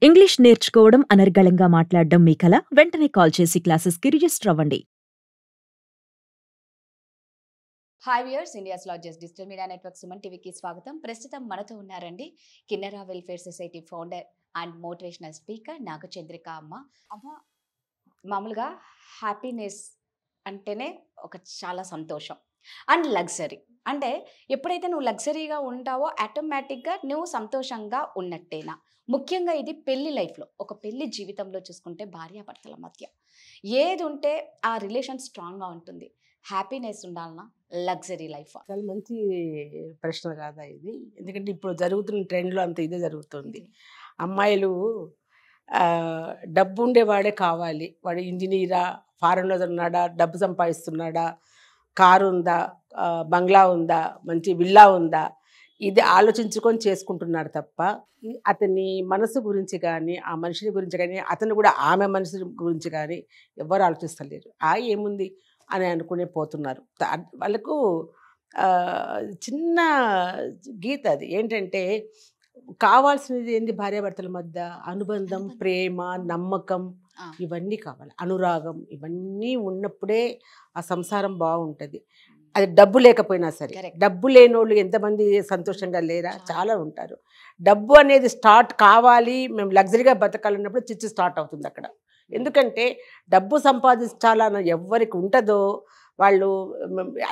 English నేర్చుకోవడం, అనర్గళంగా మాట్లాడడం మీ కల? వెంటనే కాల్ చేసి క్లాసెస్‌కి రిజిస్టర్ అవ్వండి. Hi viewers, India's largest digital media network Suman టీవీకి స్వాగతం. ప్రస్తుతం మనతో ఉన్నారండి Kinnera welfare society founder and motivational speaker Nagachandrika అమ్మ. మామూలుగా హ్యాపీనెస్ అంటేనే ఒక చాలా సంతోషం అండ్ లగ్జరీ. అంటే ఎప్పుడైతే నువ్వు లగ్జరీగా ఉంటావో ఆటోమేటిక్గా నువ్వు సంతోషంగా ఉన్నట్టేనా. ముఖ్యంగా ఇది పెళ్లి లైఫ్లో, ఒక పెళ్లి జీవితంలో చూసుకుంటే భార్యాభర్తల మధ్య ఏది ఉంటే ఆ రిలేషన్ స్ట్రాంగ్గా ఉంటుంది. హ్యాపీనెస్ ఉండాలన్నా, లగ్జరీ లైఫ్? చాలా మంచి ప్రశ్న కాదా ఇది. ఎందుకంటే ఇప్పుడు జరుగుతున్న ట్రెండ్లో అంత ఇదే జరుగుతుంది. అమ్మాయిలు డబ్బు ఉండేవాడే కావాలి, వాడు ఇంజనీరా, ఫారెన్లో ఉన్నాడా, డబ్బు సంపాదిస్తున్నాడా, కారు ఉందా, బంగ్లా ఉందా, మంచి విల్లా ఉందా, ఇది ఆలోచించుకొని చేసుకుంటున్నారు తప్ప అతని మనసు గురించి కానీ, ఆ మనిషిని గురించి కానీ, అతను కూడా ఆమె మనసు గురించి కానీ ఎవరు ఆలోచిస్తలేరు. ఏముంది అని అనుకునే పోతున్నారు. వాళ్ళకు చిన్న గీత అది ఏంటంటే, కావాల్సినది ఏంటి? భార్యాభర్తల మధ్య అనుబంధం, ప్రేమ, నమ్మకం, ఇవన్నీ కావాలి. అనురాగం, ఇవన్నీ ఉన్నప్పుడే ఆ సంసారం బాగుంటుంది. అది డబ్బు లేకపోయినా సరే. డబ్బు లేనోళ్ళు ఎంతమంది సంతోషంగా లేరా? చాలా ఉంటారు. డబ్బు అనేది స్టార్ట్ కావాలి, మేము లగ్జరీగా బతకాలన్నప్పుడు చిచ్చు స్టార్ట్ అవుతుంది అక్కడ. ఎందుకంటే డబ్బు సంపాదించాలని ఎవరికి ఉంటుందో వాళ్ళు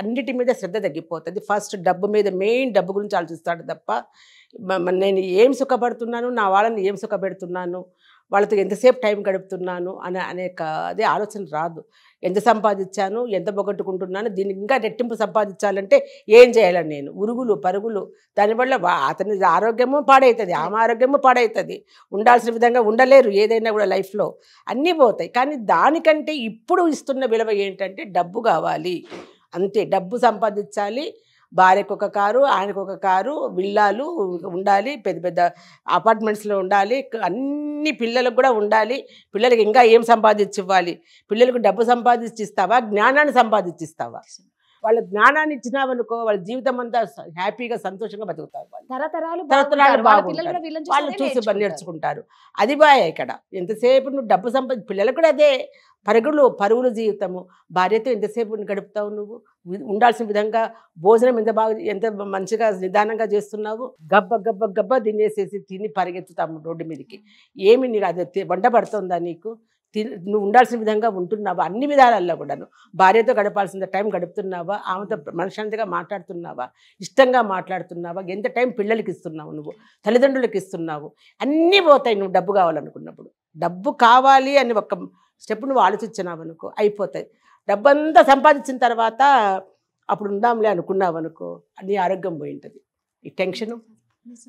అన్నిటి మీద శ్రద్ధ తగ్గిపోతుంది. ఫస్ట్ డబ్బు మీద, మెయిన్ డబ్బు గురించి ఆలోచిస్తాడు తప్ప నేను ఏం సుఖపడుతున్నాను, నా వాళ్ళని ఏం సుఖపెడుతున్నాను, వాళ్ళతో ఎంతసేపు టైం గడుపుతున్నాను అదే ఆలోచన రాదు. ఎంత సంపాదించాను, ఎంత పోగొట్టుకుంటున్నాను, దీనికి ఇంకా రెట్టింపు సంపాదించాలంటే ఏం చేయాలని నేను ఉరుగులు పరుగులు. దానివల్ల అతని ఆరోగ్యము పాడవుతుంది, ఆమె ఆరోగ్యము పాడవుతుంది. ఉండాల్సిన విధంగా ఉండలేరు. ఏదైనా కూడా లైఫ్లో అన్నీ పోతాయి. కానీ దానికంటే ఇప్పుడు ఇస్తున్న విలువ ఏంటంటే డబ్బు కావాలి అంతే. డబ్బు సంపాదించాలి, భార్యకు ఒక కారు, ఆయనకు ఒక కారు, విల్లాలు ఉండాలి, పెద్ద పెద్ద అపార్ట్మెంట్స్లో ఉండాలి, అన్ని పిల్లలకు కూడా ఉండాలి. పిల్లలకి ఇంకా ఏం సంపాదించి ఇవ్వాలి? పిల్లలకు డబ్బు సంపాదించి ఇస్తావా, జ్ఞానాన్ని సంపాదించి ఇస్తావా? వాళ్ళ జ్ఞానాన్ని ఇచ్చినావనుకో, వాళ్ళ జీవితం అంతా హ్యాపీగా సంతోషంగా బతుకుతారు. తరతరాలు బాగుంటారు, వాళ్ళు చూసి నేర్చుకుంటారు. అది బాయ్. ఇక్కడ ఎంతసేపు నువ్వు డబ్బు పిల్లలకు కూడా అదే పరుగులు జీవితము. భార్యతో ఎంతసేపు గడుపుతావు నువ్వు? ఉండాల్సిన విధంగా భోజనం ఎంత మంచిగా నిదానంగా చేస్తున్నావు? గబ్బ తినేసేసి తిని పరిగెత్తుతాము రోడ్డు మీదకి. ఏమి నీకు అది వంట పడుతుందా నీకు? నువ్వు ఉండాల్సిన విధంగా ఉంటున్నావా? అన్ని విధాలల్లో కూడాను భార్యతో గడపాల్సిన టైం గడుపుతున్నావా? ఆమెతో మనశ్శాంతిగా మాట్లాడుతున్నావా? ఇష్టంగా మాట్లాడుతున్నావా? ఎంత టైం పిల్లలకి ఇస్తున్నావు, నువ్వు తల్లిదండ్రులకి ఇస్తున్నావు? అన్నీ పోతాయి నువ్వు డబ్బు కావాలనుకున్నప్పుడు. డబ్బు కావాలి అని ఒక స్టెప్ నువ్వు ఆలోచించినావు అనుకో, అయిపోతాయి. డబ్బు అంతా సంపాదించిన తర్వాత అప్పుడు ఉందాంలే అనుకున్నావు అనుకో, నీ ఆరోగ్యం పోయింటుంది. ఈ టెన్షను,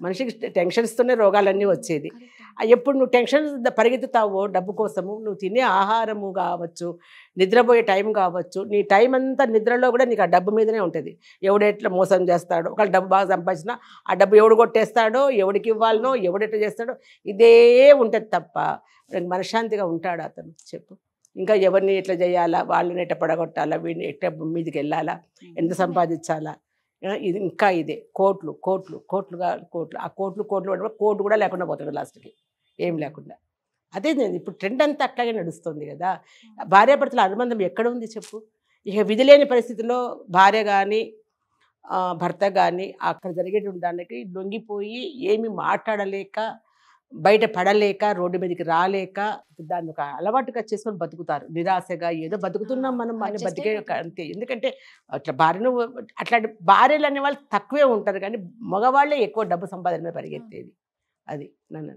మనిషికి టెన్షన్స్తోనే రోగాలన్నీ వచ్చేది. ఎప్పుడు నువ్వు టెన్షన్ పరిగెత్తుతావో డబ్బు కోసము, నువ్వు తినే ఆహారము కావచ్చు, నిద్రపోయే టైం కావచ్చు, నీ టైం అంతా నిద్రలో కూడా నీకు ఆ డబ్బు మీదనే ఉంటుంది. ఎవడెట్లా మోసం చేస్తాడో, ఒకళ్ళు డబ్బు బాగా సంపాదించినా ఆ డబ్బు ఎవడు కొట్టేస్తాడో, ఎవడికి ఇవ్వాలనో, ఎవడెట్లా చేస్తాడో ఇదే ఉంటుంది తప్ప మనశ్శాంతిగా ఉంటాడు అతను? చెప్పు. ఇంకా ఎవరిని ఎట్లా చేయాలా, వాళ్ళని ఎట్లా పడగొట్టాలా, వీడిని ఎట్లా మీదకి వెళ్ళాలా, ఎంత సంపాదించాలా, ఇది ఇంకా ఇదే కోట్లు ఆ కోట్లు కోట్లు కూడా లేకుండా పోతాడు లాస్ట్కి, ఏం లేకుండా. అదే నేను ఇప్పుడు ట్రెండ్ అంతా అట్లాగే నడుస్తుంది కదా. భార్యాభర్తల అనుబంధం ఎక్కడ ఉంది చెప్పు? ఇక విధి లేని పరిస్థితిలో భార్య కానీ భర్త కానీ అక్కడ జరిగేటువంటి దానికి లొంగిపోయి ఏమి మాట్లాడలేక, బయట పడలేక, రోడ్డు మీదకి రాలేక దాన్ని ఒక అలవాటుగా చేసుకొని బతుకుతారు. నిరాశగా ఏదో బతుకుతున్నాం మనం అని బతికే అంతే. ఎందుకంటే అట్లా అట్లాంటి భార్యలు అనే వాళ్ళు తక్కువే ఉంటారు, కానీ మగవాళ్ళే ఎక్కువ డబ్బు సంపాదన మీద పరిగెత్తేది. అది నన్ను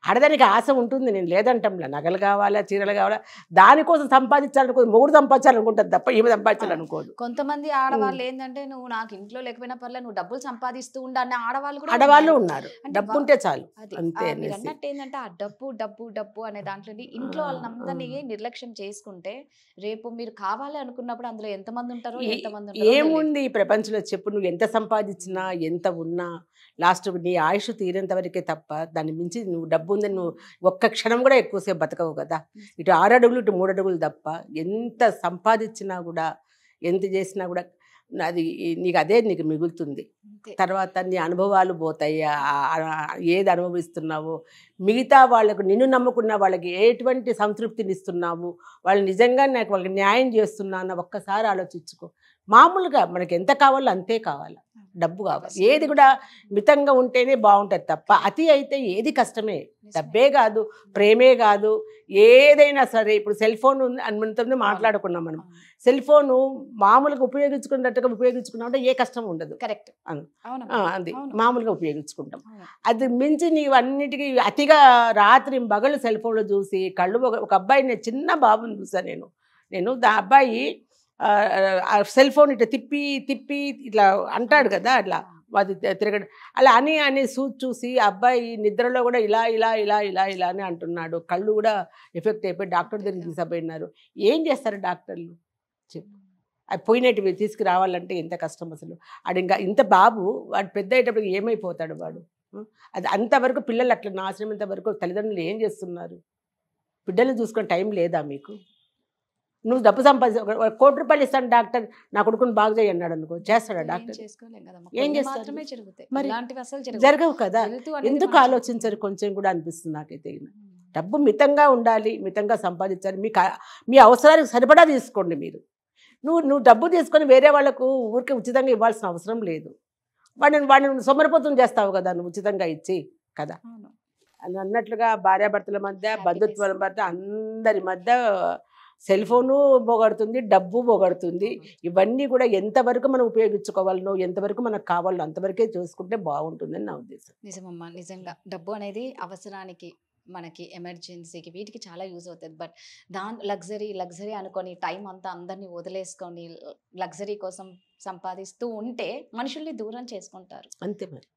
ఆడదానికి ఆశ ఉంటుంది, నేను లేదంటాంలా. నగలు కావాలా, చీరలు కావాలా, దానికోసం సంపాదించాలనుకోదు. మొగుడు సంపాదించాలనుకుంటుంది తప్ప ఈమె సంపాదించాలనుకోదు. కొంతమంది ఆడవాళ్ళు ఏంటంటే, నువ్వు నాకు ఇంట్లో లేకపోయినా పర్లేదు, నువ్వు డబ్బులు సంపాదిస్తూ ఉండాలి ఆడవాళ్ళు ఉన్నారు. డబ్బు ఉంటే చాలు అంతే. అన్నట్టు ఏంటంటే, ఆ డబ్బు అనే దాంట్లో ఇంట్లో వాళ్ళందరినీ నిర్లక్ష్యం చేసుకుంటే, రేపు మీరు కావాలి అనుకున్నప్పుడు అందులో ఎంతమంది ఉంటారో, ఏముంది ఈ ప్రపంచంలో చెప్పు? నువ్వు ఎంత సంపాదించినా, ఎంత ఉన్నా, లాస్ట్ నీ ఆయుష్ తీరేంత వరకే తప్ప దాన్ని మించి నువ్వు డబ్బు ఉందని నువ్వు ఒక్క క్షణం కూడా ఎక్కువసేపు బతకవు కదా. ఇటు 6 అడుగులు ఇటు 3 అడుగులు తప్ప ఎంత సంపాదించినా కూడా, ఎంత చేసినా కూడా అది నీకు అదే నీకు మిగులుతుంది. అంతే. తర్వాత నీ అనుభవాలు పోతాయి. ఏది అనుభవిస్తున్నావో, మిగతా వాళ్ళకు నిన్ను నమ్ముకున్న వాళ్ళకి ఎటువంటి సంతృప్తినిస్తున్నావు, వాళ్ళు నిజంగా నాకు వాళ్ళకి న్యాయం చేస్తున్నా అన్న ఒక్కసారి ఆలోచించుకో. మామూలుగా మనకి ఎంత కావాలో అంతే కావాలి, డబ్బు కావాలి. ఏది కూడా మితంగా ఉంటేనే బాగుంటుంది తప్ప అతి అయితే ఏది కష్టమే. డబ్బే కాదు, ప్రేమే కాదు, ఏదైనా సరే. ఇప్పుడు సెల్ ఫోన్ మనతో మాట్లాడుకున్నాం మనం. సెల్ ఫోను మామూలుగా ఉపయోగించుకున్నట్టుగా ఉపయోగించుకున్నామంటే ఏ కష్టం ఉండదు. కరెక్ట్. అది మామూలుగా ఉపయోగించుకుంటాం. అది మించి నీవు అన్నిటికీ అతిగా రాత్రి పగలు సెల్ ఫోన్లో చూసి కళ్ళు ఒక అబ్బాయి, చిన్న బాబుని చూసాను నేను అబ్బాయి సెల్ ఫోన్ ఇట్లా తిప్పి తిప్పి ఇట్లా అంటాడు కదా, అట్లా అది తిరగడం అలా అని చూసి అబ్బాయి నిద్రలో కూడా ఇలా ఇలా ఇలా ఇలా ఇలా అని అంటున్నాడు. కళ్ళు కూడా ఎఫెక్ట్ అయిపోయి డాక్టర్ దగ్గరికి తీసుకుపోయినారు. ఏం చేస్తారు డాక్టర్లు చెప్పు? అవి పోయినవి తీసుకురావాలంటే ఎంత కష్టం అసలు. అది ఇంకా ఇంత బాబు వాడు పెద్ద అయ్యేటప్పటికి ఏమైపోతాడు వాడు? అది అంతవరకు పిల్లలు అట్లా నాశనం ఇంతవరకు తల్లిదండ్రులు ఏం చేస్తున్నారు? బిడ్డలు చూసుకునే టైం లేదా మీకు? నువ్వు డబ్బు సంపాదించ ₹1 కోటి ఇస్తాను డాక్టర్, నా కొడుకుని బాగు చేయి అన్నాడు అనుకో, చేస్తాడా డాక్టర్? ఏం చేస్తారు మరి? జరగవు కదా. ఎందుకు ఆలోచించరు కొంచెం కూడా అనిపిస్తుంది నాకైతే. డబ్బు మితంగా ఉండాలి, మితంగా సంపాదించాలి. మీ అవసరానికి సరిపడా తీసుకోండి మీరు. నువ్వు డబ్బు తీసుకొని వేరే వాళ్ళకు ఊరికి ఉచితంగా ఇవ్వాల్సిన అవసరం లేదు. వాడిని సొమరపోతం చేస్తావు కదా నువ్వు ఉచితంగా ఇచ్చి కదా. అని అన్నట్లుగా భార్యాభర్తల మధ్య, బంధుత్వాల మధ్య, అందరి మధ్య సెల్ ఫోను పోగొడుతుంది, డబ్బు పోగొడుతుంది. ఇవన్నీ కూడా ఎంతవరకు మనం ఉపయోగించుకోవాలనో, ఎంతవరకు మనకు కావాలో అంతవరకే చూసుకుంటే బాగుంటుందని నా ఉద్దేశం. నిజమమ్మా, నిజంగా డబ్బు అనేది అవసరానికి, మనకి ఎమర్జెన్సీకి, వీటికి చాలా యూజ్ అవుతుంది. బట్ లగ్జరీ అనుకొని టైం అంతా అందరినీ వదిలేసుకొని లగ్జరీ కోసం సంపాదిస్తూ ఉంటే మనుషుల్ని దూరం చేసుకుంటారు. అంతే మరి.